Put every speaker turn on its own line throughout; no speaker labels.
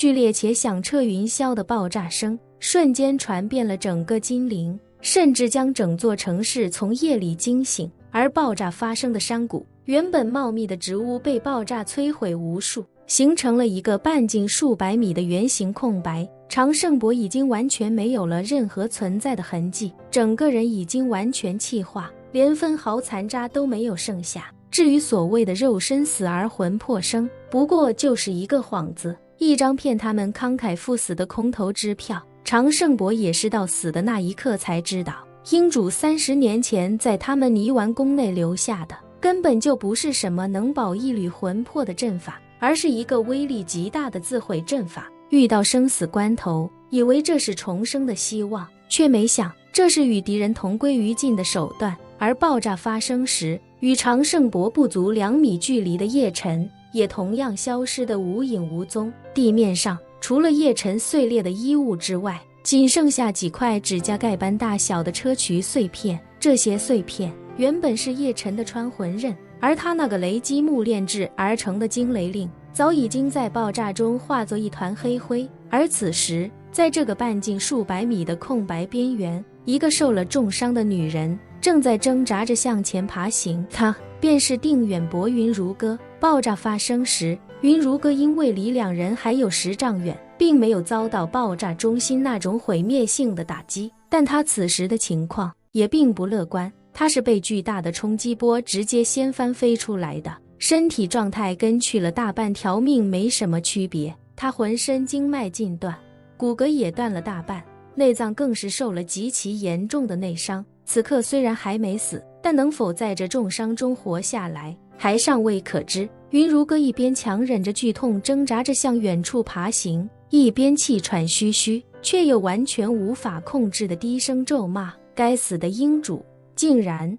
剧烈且响彻云霄的爆炸声瞬间传遍了整个金陵，甚至将整座城市从夜里惊醒。而爆炸发生的山谷，原本茂密的植物被爆炸摧毁无数，形成了一个半径数百米的圆形空白。常胜伯已经完全没有了任何存在的痕迹，整个人已经完全气化，连分毫残渣都没有剩下。至于所谓的肉身死而魂魄生，不过就是一个幌子，一张骗他们慷慨赴死的空头支票。常胜伯也是到死的那一刻才知道，英主30年前在他们泥丸宫内留下的根本就不是什么能保一缕魂魄的阵法，而是一个威力极大的自毁阵法。遇到生死关头，以为这是重生的希望，却没想这是与敌人同归于尽的手段。而爆炸发生时，与常胜伯不足2米距离的叶晨也同样消失得无影无踪。地面上除了叶晨碎裂的衣物之外，仅剩下几块指甲盖般大小的砗磲碎片。这些碎片原本是叶晨的穿魂刃，而他那个雷击木炼制而成的惊雷令早已经在爆炸中化作一团黑灰。而此时，在这个半径数百米的空白边缘，一个受了重伤的女人正在挣扎着向前爬行，她便是定远伯云如歌。爆炸发生时，云如歌因为离两人还有10丈远，并没有遭到爆炸中心那种毁灭性的打击，但她此时的情况也并不乐观。她是被巨大的冲击波直接掀翻飞出来的，身体状态跟去了大半条命没什么区别。她浑身经脉尽断，骨骼也断了大半，内脏更是受了极其严重的内伤。此刻虽然还没死，但能否在这重伤中活下来还尚未可知。云如歌一边强忍着剧痛挣扎着向远处爬行，一边气喘吁吁，却又完全无法控制的低声咒骂：该死的英主，竟然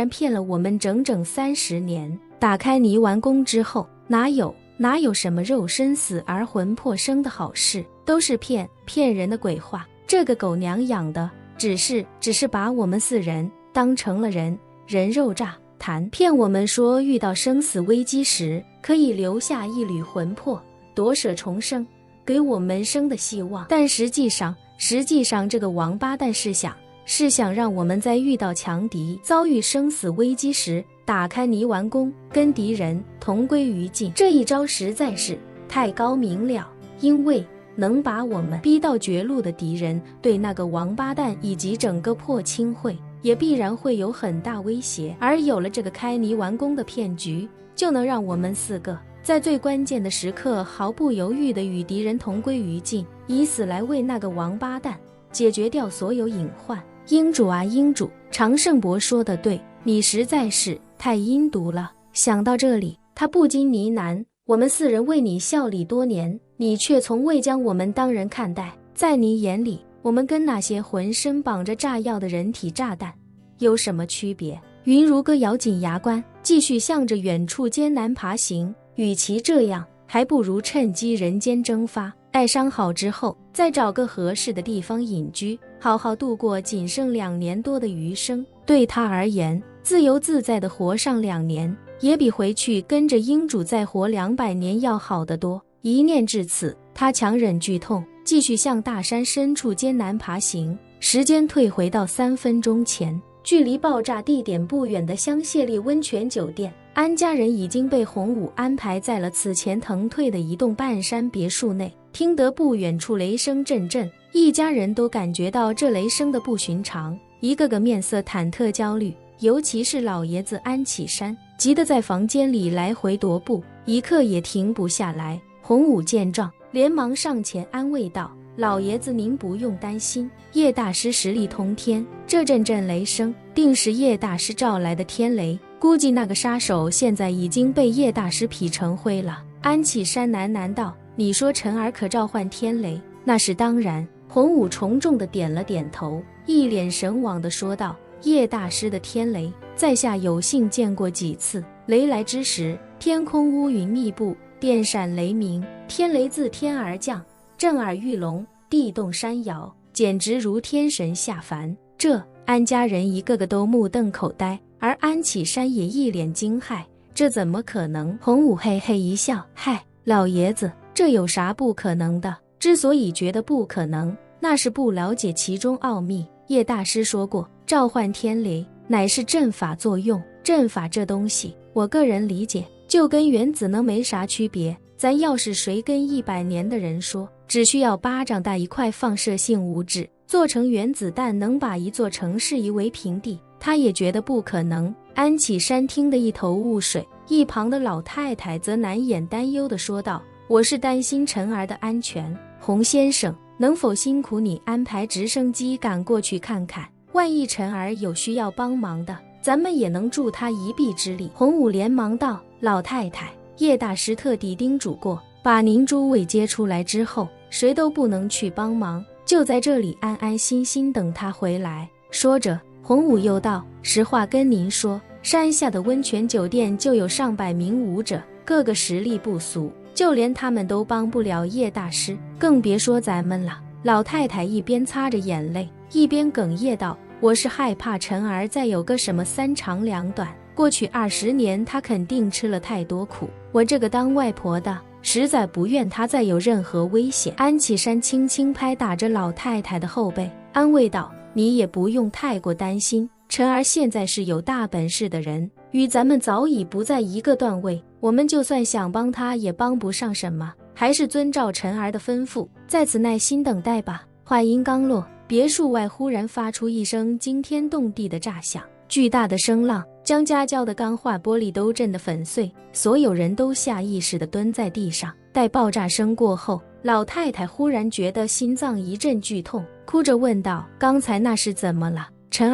骗了我们整整30年。打开泥丸宫之后，哪有什么肉身死而魂魄生的好事，都是骗人的鬼话。这个狗娘养的只是把我们4人当成了人肉炸弹，骗我们说遇到生死危机时可以留下一缕魂魄，夺舍重生，给我们生的希望。但实际上这个王八蛋是想让我们在遇到强敌遭遇生死危机时打开泥丸宫，跟敌人同归于尽。这一招实在是太高明了，因为能把我们逼到绝路的敌人对那个王八蛋以及整个破清会也必然会有很大威胁。而有了这个开泥丸宫的骗局，就能让我们4个在最关键的时刻毫不犹豫地与敌人同归于尽，以死来为那个王八蛋解决掉所有隐患。英主啊英主，常胜伯说的对，你实在是太阴毒了。想到这里，他不禁呢喃：我们4人为你效力多年，你却从未将我们当人看待，在你眼里，我们跟那些浑身绑着炸药的人体炸弹有什么区别？云如歌咬紧牙关，继续向着远处艰难爬行。与其这样，还不如趁机人间蒸发，待伤好之后再找个合适的地方隐居，好好度过仅剩2年多的余生。对他而言，自由自在地活上2年，也比回去跟着英主再活200年要好得多。一念至此，他强忍剧痛，继续向大山深处艰难爬行。时间退回到3分钟前，距离爆炸地点不远的香榭丽温泉酒店，安家人已经被洪武安排在了此前腾退的一栋半山别墅内。听得不远处雷声阵阵，一家人都感觉到这雷声的不寻常，一个个面色忐忑焦虑，尤其是老爷子安启山，急得在房间里来回踱步，一刻也停不下来。洪武见状，连忙上前安慰道：老爷子您不用担心，叶大师实力通天，这阵阵雷声定是叶大师召来的天雷，估计那个杀手现在已经被叶大师劈成灰了。安启山喃喃道：你说臣儿可召唤天雷？那是当然。洪武重重地点了点头，一脸神往地说道：叶大师的天雷，在下有幸见过几次。雷来之时，天空乌云密布，电闪雷鸣，天雷自天而降，震耳欲聋，地动山摇，简直如天神下凡。这安家人一个个都目瞪口呆，而安启山也一脸惊骇，这怎么可能？洪武嘿嘿一笑：嗨，老爷子，这有啥不可能的？之所以觉得不可能，那是不了解其中奥秘。叶大师说过，召唤天雷乃是阵法作用。阵法这东西，我个人理解就跟原子能没啥区别。咱要是谁跟100年的人说，只需要巴掌大一块放射性物质做成原子弹能把一座城市夷为平地，他也觉得不可能。安启山听得一头雾水，一旁的老太太则难掩担忧地说道，我是担心晨儿的安全，洪先生能否辛苦你安排直升机赶过去看看，万一晨儿有需要帮忙的，咱们也能助他一臂之力。洪武连忙道，老太太，叶大师特地叮嘱过，把您诸位接出来之后，谁都不能去帮忙，就在这里安安心心等他回来。说着，洪武又道，实话跟您说，山下的温泉酒店就有上百名武者，个个实力不俗，就连他们都帮不了叶大师，更别说咱们了。老太太一边擦着眼泪，一边哽咽道，我是害怕晨儿再有个什么3长2短，过去20年她肯定吃了太多苦，我这个当外婆的实在不愿她再有任何危险。安启山轻轻拍打着老太太的后背，安慰道，你也不用太过担心，晨儿现在是有大本事的人，与咱们早已不在一个段位，我们就算想帮他也帮不上什么，还是遵照晨儿的吩咐，在此耐心等待吧。话音刚落，别墅外忽然发出一声惊天动地的炸响，巨大的声浪将家教的钢化玻璃都震得粉碎，所有人都下意识地蹲在地上。待爆炸声过后，老太太忽然觉得心脏一阵剧痛，哭着问道，刚才那是怎么了？晨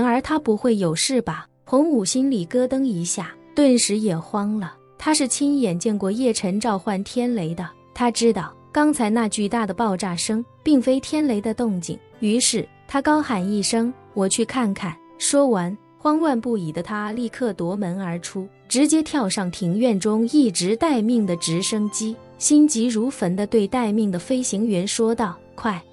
儿她不会有事吧？洪武心里咯噔一下，顿时也慌了。他是亲眼见过叶晨召唤天雷的，他知道刚才那巨大的爆炸声并非天雷的动静，于是他高喊一声，我去看看。说完，慌乱不已的他立刻夺门而出，直接跳上庭院中一直待命的直升机，心急如焚地对待命的飞行员说道，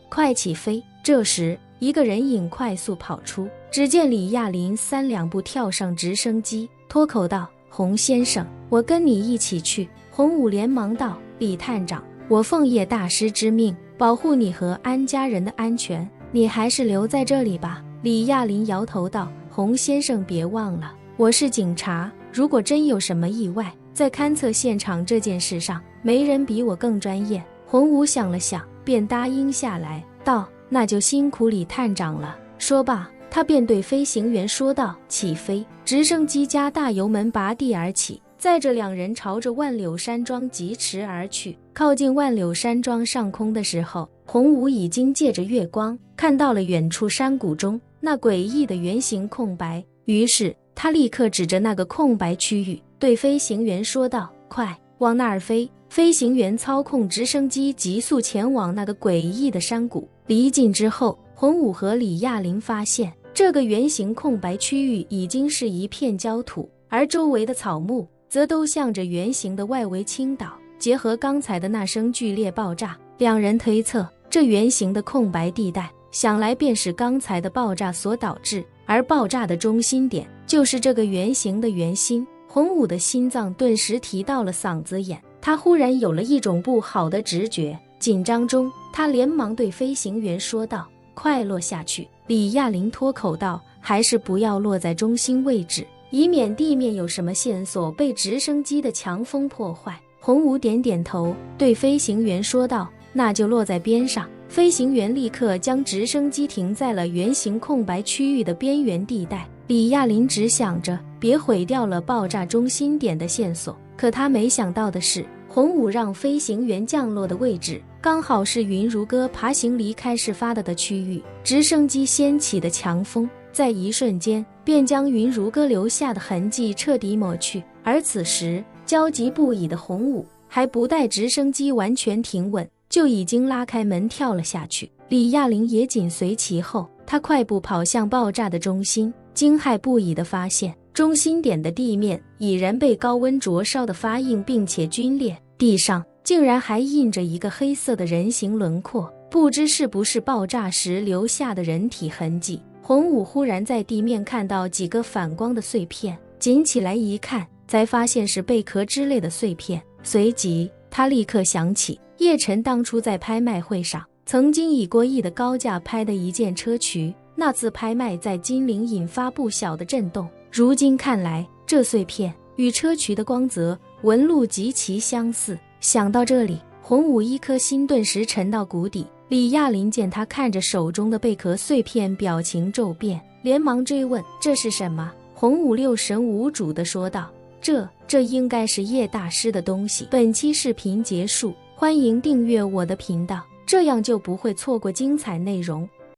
快起飞。这时一个人影快速跑出，只见李亚林3两步跳上直升机，脱口道，洪先生，我跟你一起去。洪武连忙道，李探长，我奉叶大师之命保护你和安家人的安全，你还是留在这里吧。李亚林摇头道，洪先生别忘了，我是警察，如果真有什么意外，在勘测现场这件事上，没人比我更专业。洪武想了想，便答应下来，道，那就辛苦李探长了。说罢，他便对飞行员说道，起飞。直升机加大油门拔地而起，载着2人朝着万柳山庄疾驰而去。靠近万柳山庄上空的时候，洪武已经借着月光看到了远处山谷中那诡异的圆形空白，于是他立刻指着那个空白区域对飞行员说道，快往那儿飞。飞行员操控直升机急速前往那个诡异的山谷，离近之后，洪武和李亚林发现这个圆形空白区域已经是一片焦土，而周围的草木则都向着圆形的外围倾倒。结合刚才的那声剧烈爆炸，两人推测这圆形的空白地带想来便是刚才的爆炸所导致，而爆炸的中心点就是这个圆形的圆心。洪武的心脏顿时提到了嗓子眼，他忽然有了一种不好的直觉，紧张中他连忙对飞行员说道，快落下去。李亚林脱口道，还是不要落在中心位置，以免地面有什么线索被直升机的强风破坏。洪武点点头，对飞行员说道，那就落在边上。飞行员立刻将直升机停在了圆形空白区域的边缘地带。李亚林只想着别毁掉了爆炸中心点的线索，可他没想到的是，洪武让飞行员降落的位置刚好是云如歌爬行离开事发的区域。直升机掀起的强风在一瞬间便将云如歌留下的痕迹彻底抹去，而此时焦急不已的洪武还不待直升机完全停稳，就已经拉开门跳了下去。李亚林也紧随其后，他快步跑向爆炸的中心，惊骇不已地发现中心点的地面已然被高温灼烧的发硬并且皲裂，地上竟然还印着一个黑色的人形轮廓，不知是不是爆炸时留下的人体痕迹。洪武忽然在地面看到几个反光的碎片，捡起来一看，才发现是贝壳之类的碎片，随即他立刻想起叶晨当初在拍卖会上曾经以过亿的高价拍的一件砗磲，那次拍卖在金陵引发不小的震动。如今看来，这碎片与砗磲的光泽纹路极其相似。想到这里，洪武一颗心顿时沉到谷底。李亚林见他看着手中的贝壳碎片，表情骤变，连忙追问：“这是什么？”洪武六神无主地说道：“这应该是叶大师的东西。”本期视频结束，欢迎订阅我的频道，这样就不会错过精彩内容。